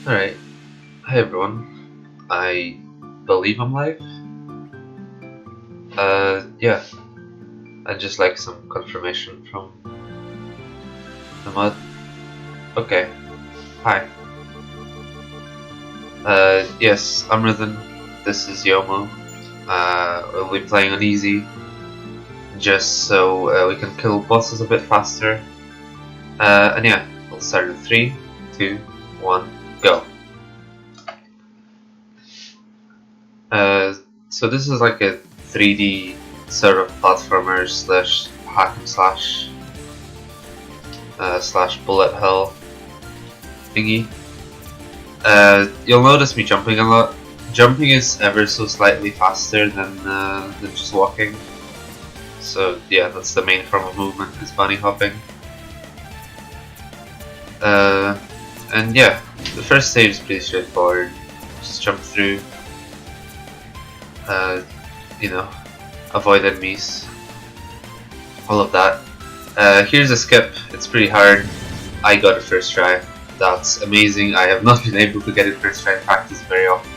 Alright, hi everyone. I believe I'm live. Yeah, I'd just like some confirmation from the mod. Okay, hi. Yes, I'm Rythin. This is Youyou. We'll be playing on easy, just so we can kill bosses a bit faster. And yeah, we'll start in 3, 2, 1, go. So this is like a 3D sort of platformer slash hack and slash slash bullet hell thingy. You'll notice me jumping a lot. Jumping is ever so slightly faster than just walking. So yeah, that's the main form of movement, is bunny hopping. And yeah, the first stage is pretty straightforward. Just jump through. You know, avoid enemies. All of that. Here's a skip. It's pretty hard. I got it first try. That's amazing. I have not been able to get it first try in practice very often.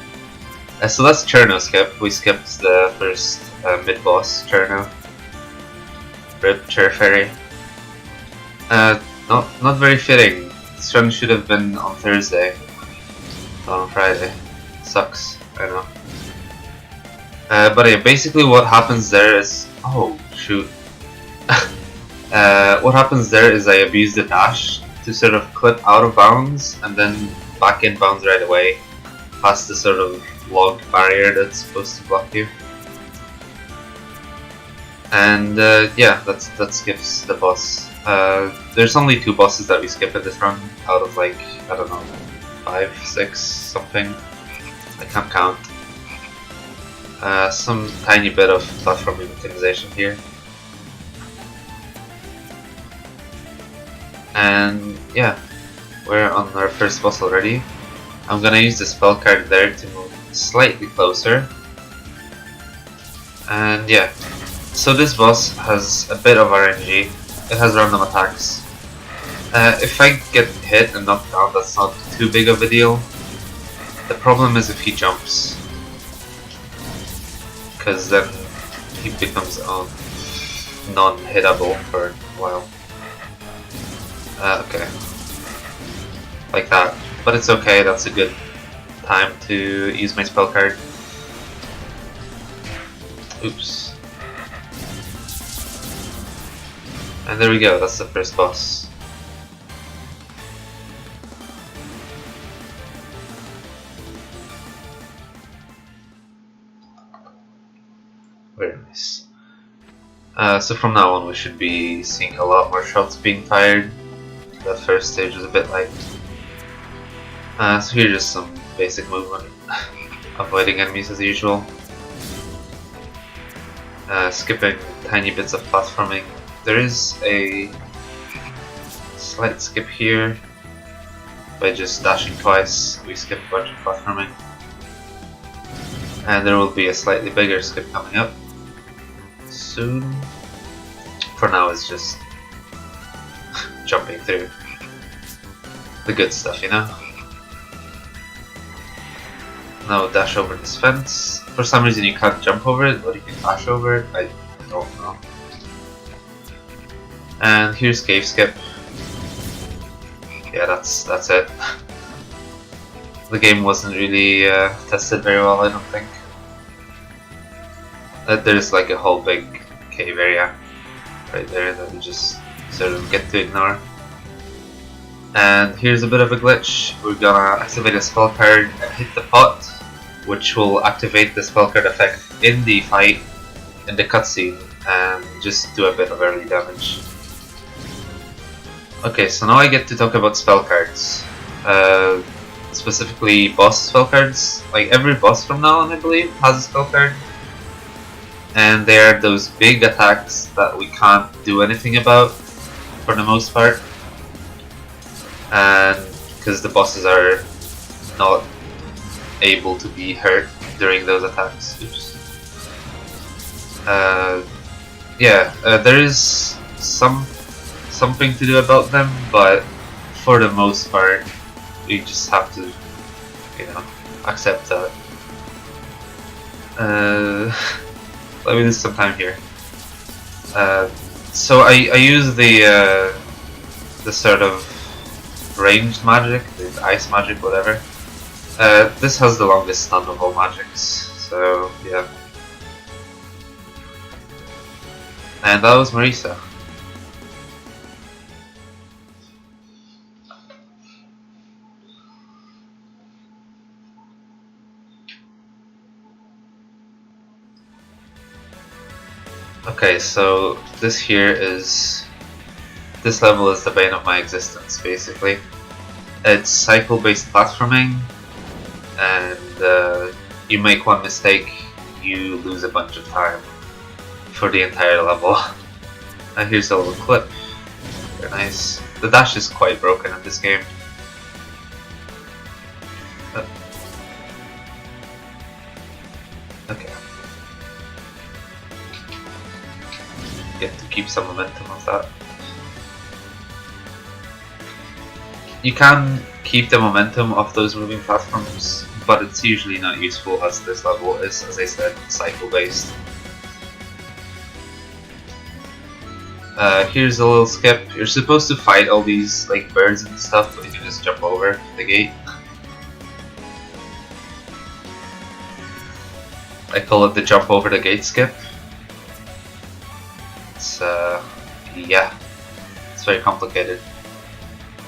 So that's Cherno skip. We skipped the first mid-boss, Cherno. Rip, Chair Fairy. Not very fitting. This run should have been on Thursday, not on Friday. Sucks, I know. But yeah, basically what happens there is... Oh, shoot. What happens there is I abuse the dash to sort of clip out of bounds and then back in bounds right away, past the sort of log barrier that's supposed to block you. And yeah, that skips the boss. There's only 2 bosses that we skip in this run out of like, I don't know, 5, 6, something. I can't count. Some tiny bit of platforming optimization here. And yeah, we're on our first boss already. I'm gonna use the spell card there to move slightly closer. And yeah, so this boss has a bit of RNG. It has random attacks. If I get hit and knocked down, that's not too big of a deal. The problem is if he jumps, because then he becomes non-hittable for a while. Okay, like that. But it's okay, that's a good time to use my spell card. Oops. And there we go, that's the first boss. Very nice. So from now on we should be seeing a lot more shots being fired. That first stage was a bit light. So here's just some basic movement. Avoiding enemies as usual. Skipping tiny bits of platforming. There is a slight skip here. By just dashing twice, we skip a bunch of platforming. And there will be a slightly bigger skip coming up soon. For now it's just jumping through the good stuff, you know? Now dash over this fence. For some reason you can't jump over it, but you can dash over it. I don't know. And here's cave skip. Yeah, that's it. The game wasn't really tested very well, I don't think. There's like a whole big cave area right there that we just sort of get to ignore. And here's a bit of a glitch. We're gonna activate a spell card and hit the pot, which will activate the spell card effect in the fight, in the cutscene, and just do a bit of early damage. Okay, so now I get to talk about spell cards. Specifically boss spell cards. Like every boss from now on, I believe, has a spell card. And they are those big attacks that we can't do anything about for the most part. And because the bosses are not able to be hurt during those attacks. Oops. Yeah, there is something to do about them, but for the most part, we just have to you know, accept that. Let me lose some time here. So I use the sort of ranged magic, the ice magic, whatever. This has the longest stun of all magics, so yeah. And that was Marisa. Okay, so this level is the bane of my existence, basically. It's cycle-based platforming, and you make one mistake, you lose a bunch of time for the entire level. And here's a little clip. Very nice. The dash is quite broken in this game. Okay. You have to keep some momentum of that. You can keep the momentum of those moving platforms, but it's usually not useful as this level is, as I said, cycle based. Here's a little skip. You're supposed to fight all these like birds and stuff, but you can just jump over the gate. I call it the jump over the gate skip. It's yeah, it's very complicated.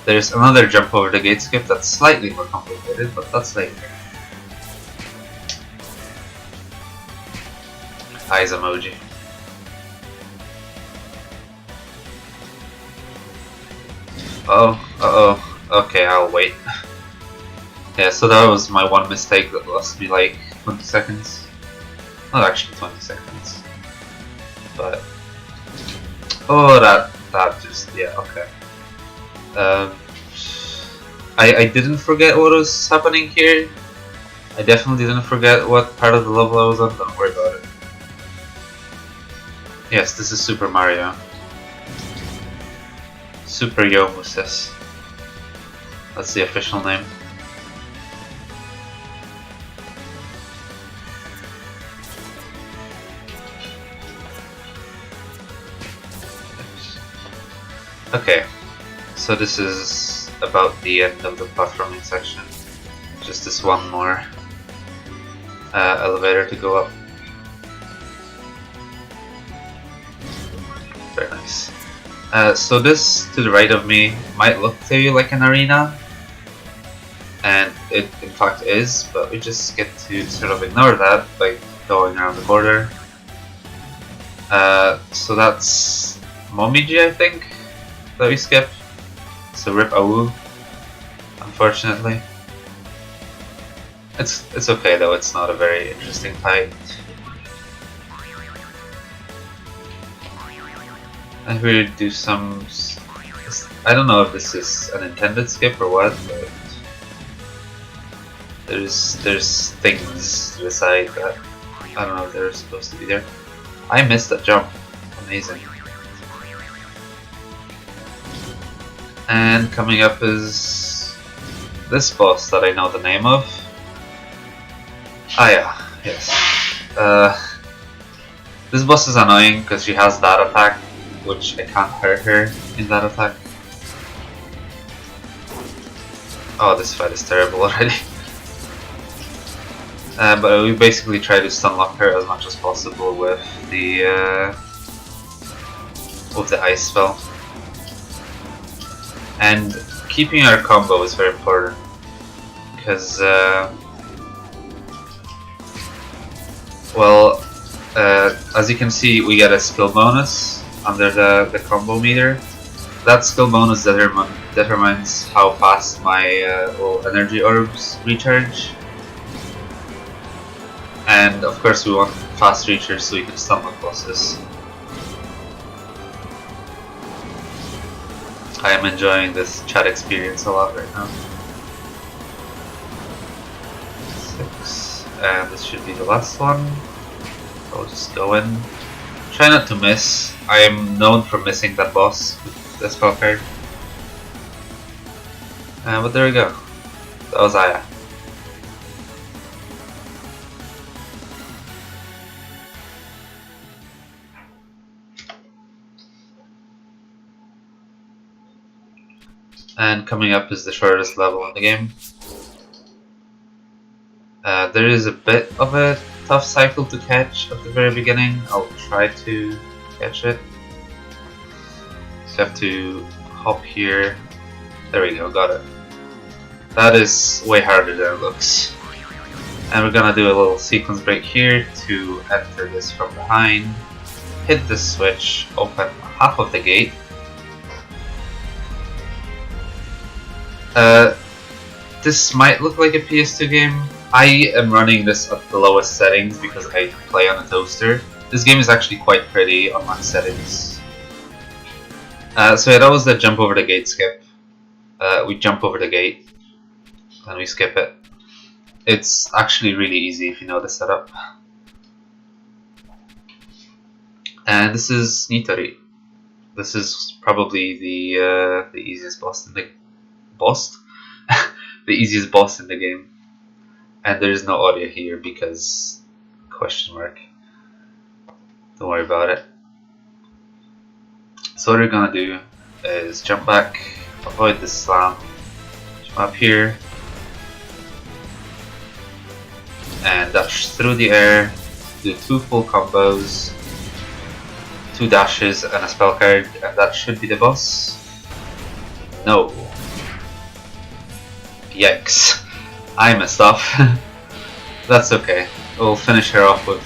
There's another jump over the gate skip that's slightly more complicated, but that's later. Eyes emoji. Okay, I'll wait. Yeah, so that was my one mistake that lost me like 20 seconds. Not actually 20 seconds. But... oh, that just... yeah, okay. I didn't forget what was happening here. I definitely didn't forget what part of the level I was on, don't worry about it. Yes, this is Super Mario. Super Youyou. That's the official name. Okay, so this is about the end of the platforming section. Just this one more elevator to go up. Very nice. So this to the right of me might look to you like an arena, and it in fact is, but we just get to sort of ignore that by going around the border. So that's Momiji, I think, that we skip. So rip Awu, unfortunately. It's okay though, it's not a very interesting fight. And we do some... I don't know if this is an intended skip or what, but there's things to the side that I don't know if they're supposed to be there. I missed that jump. Amazing. And coming up is this boss that I know the name of. Ah yeah, yes. This boss is annoying because she has that attack, which I can't hurt her in that attack. Oh, this fight is terrible already. But we basically try to stunlock her as much as possible with the ice spell. And keeping our combo is very important because, well, as you can see, we get a skill bonus under the combo meter. That skill bonus determines how fast my little energy orbs recharge. And of course we want fast recharge so we can stunlock bosses. I am enjoying this chat experience a lot right now. 6, and this should be the last one. I'll just go in. Try not to miss. I am known for missing that boss with the spell card. But there we go. That was Aya. And coming up is the shortest level in the game. There is a bit of a tough cycle to catch at the very beginning. I'll try to catch it. So you have to hop here. There we go, got it. That is way harder than it looks. And we're gonna do a little sequence break here to enter this from behind. Hit the switch, open half of the gate. This might look like a PS2 game. I am running this at the lowest settings because I play on a toaster. This game is actually quite pretty on max settings. So yeah, that was the jump over the gate skip. We jump over the gate and we skip it. It's actually really easy if you know the setup. And this is Nitori. This is probably the easiest boss in the the easiest boss in the game. And there's no audio here because question mark. Don't worry about it. So what we're gonna do is jump back, avoid this slam, jump up here, and dash through the air, do 2 full combos, 2 dashes and a spell card, and that should be the boss. No. Yikes. I messed up. That's okay. We'll finish her off with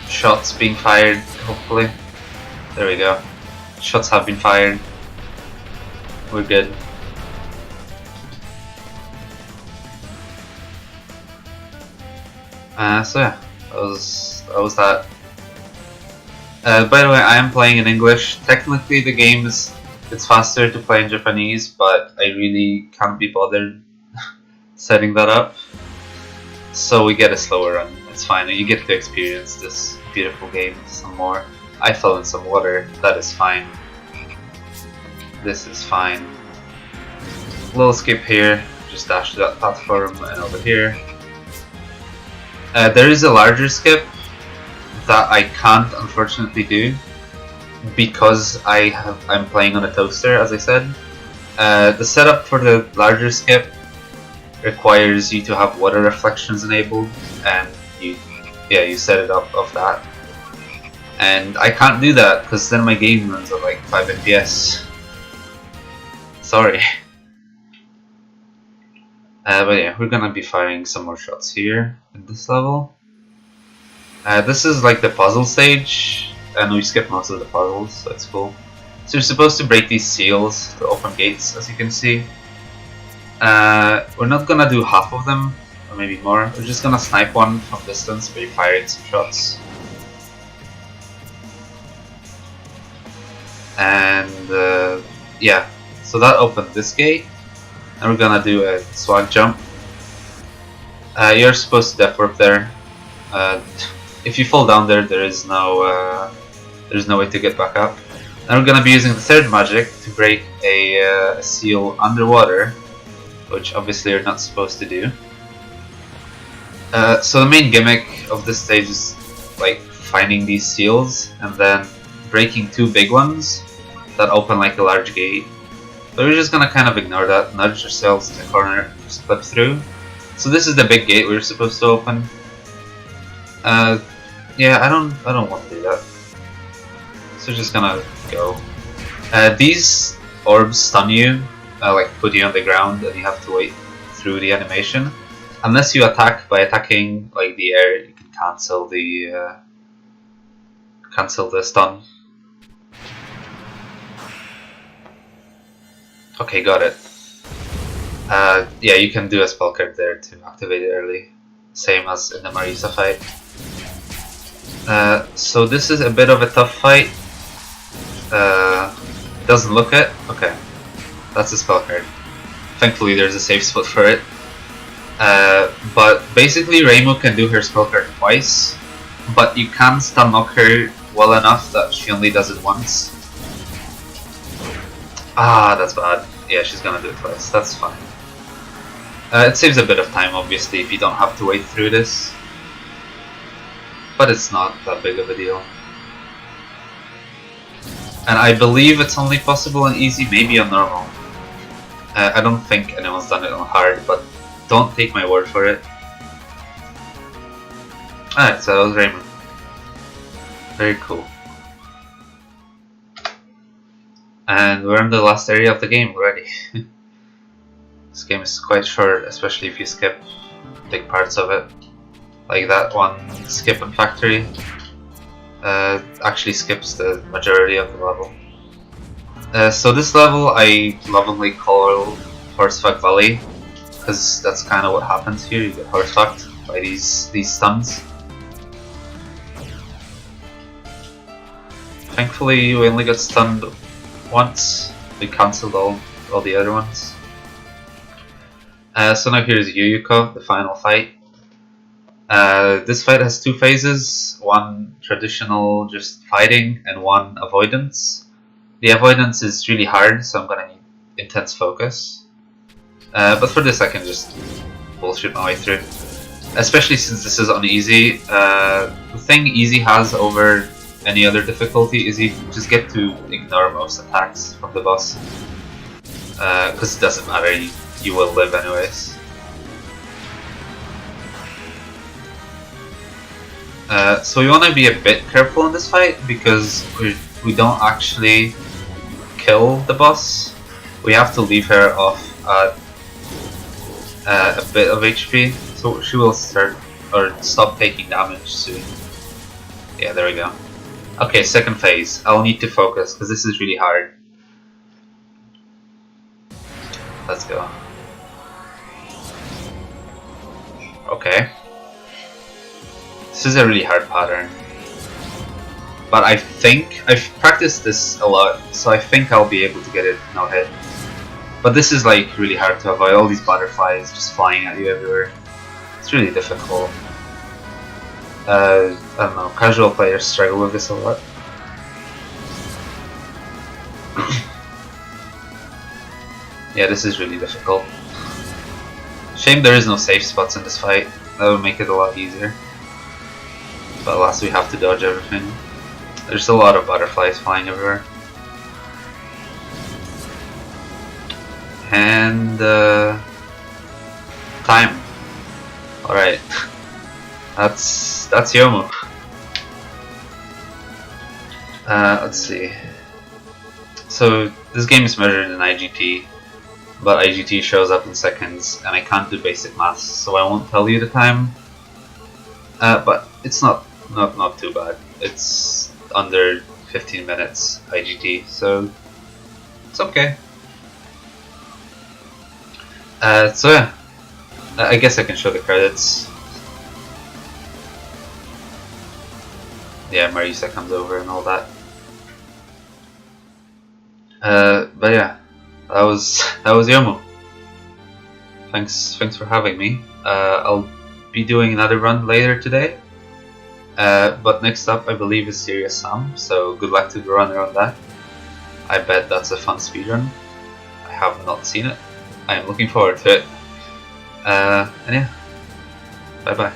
shots being fired, hopefully. There we go. Shots have been fired. We're good. So yeah, that was that. By the way, I am playing in English. Technically the game it's faster to play in Japanese, but I really can't be bothered setting that up. So we get a slower run. It's fine. You get to experience this beautiful game some more. I fell in some water. That is fine. This is fine. Little skip here. Just dash to that platform and over here. There is a larger skip that I can't unfortunately do because I'm playing on a toaster, as I said. The setup for the larger skip requires you to have water reflections enabled, and you set it up of that. And I can't do that because then my game runs at like 5 FPS. Sorry. But yeah, we're gonna be firing some more shots here in this level. This is like the puzzle stage, and we skipped most of the puzzles, so it's cool. So you're supposed to break these seals to open gates, as you can see. We're not gonna do half of them, or maybe more. We're just gonna snipe one from distance by firing some shots. And yeah, so that opened this gate. And we're gonna do a swag jump. You're supposed to death warp there. If you fall down there, there's no way to get back up. And we're gonna be using the third magic to break a seal underwater, which obviously you're not supposed to do. So the main gimmick of this stage is like finding these seals and then breaking 2 big ones that open like a large gate. But we're just gonna kind of ignore that, nudge ourselves in the corner, just clip through. So this is the big gate we're supposed to open. Yeah, I don't want to do that. So we're just gonna go. These orbs stun you, like put you on the ground, and you have to wait through the animation. Unless you attack by attacking like the air, you can cancel the stun. Okay, got it. Yeah, you can do a spell card there to activate it early, same as in the Marisa fight. So this is a bit of a tough fight. Doesn't look it. Okay, that's a spell card. Thankfully, there's a safe spot for it. But basically, Reimu can do her spell card twice, but you can stun lock her well enough that she only does it once. Ah, that's bad. Yeah, she's gonna do it twice. That's fine. It saves a bit of time, obviously, if you don't have to wait through this. But it's not that big of a deal. And I believe it's only possible on easy, maybe on normal. I don't think anyone's done it on hard, but don't take my word for it. Alright, so that was Raymond. Very cool. And we're in the last area of the game already. This game is quite short, especially if you skip big parts of it. Like that one skip in Factory actually skips the majority of the level. So this level I lovingly call Horsefuck Valley, because that's kind of what happens here. You get horsefucked by these stuns. Thankfully we only got stunned once. We cancelled all the other ones. So now here's Youyou, the final fight. This fight has two phases, one traditional just fighting and one avoidance. The avoidance is really hard, so I'm gonna need intense focus. But for this I can just bullshit my way through. Especially since this is on easy. The thing easy has over any other difficulty is you just get to ignore most attacks from the boss. Because it doesn't matter, you will live anyways. So we want to be a bit careful in this fight because we don't actually kill the boss. We have to leave her off at a bit of HP, so she will start or stop taking damage soon. Yeah, there we go. Okay, second phase. I'll need to focus because this is really hard. Let's go. Okay. This is a really hard pattern. But I think I've practiced this a lot, so I think I'll be able to get it no hit. But this is like really hard to avoid, all these butterflies just flying at you everywhere. It's really difficult. I don't know, casual players struggle with this a lot. Yeah, this is really difficult. Shame there is no safe spots in this fight, that would make it a lot easier. But alas, we have to dodge everything. There's a lot of butterflies flying everywhere. And time. Alright. That's Yomu. Let's see. So this game is measured in IGT, but IGT shows up in seconds, and I can't do basic maths, so I won't tell you the time. But it's not too bad. It's under 15 minutes IGT, so it's okay. So yeah, I guess I can show the credits. Yeah, Marisa comes over and all that. But yeah, that was Yomu. Thanks for having me. I'll be doing another run later today. But next up I believe is Serious Sam, so good luck to the runner on that. I bet that's a fun speedrun. I have not seen it. I am looking forward to it. And yeah, bye bye.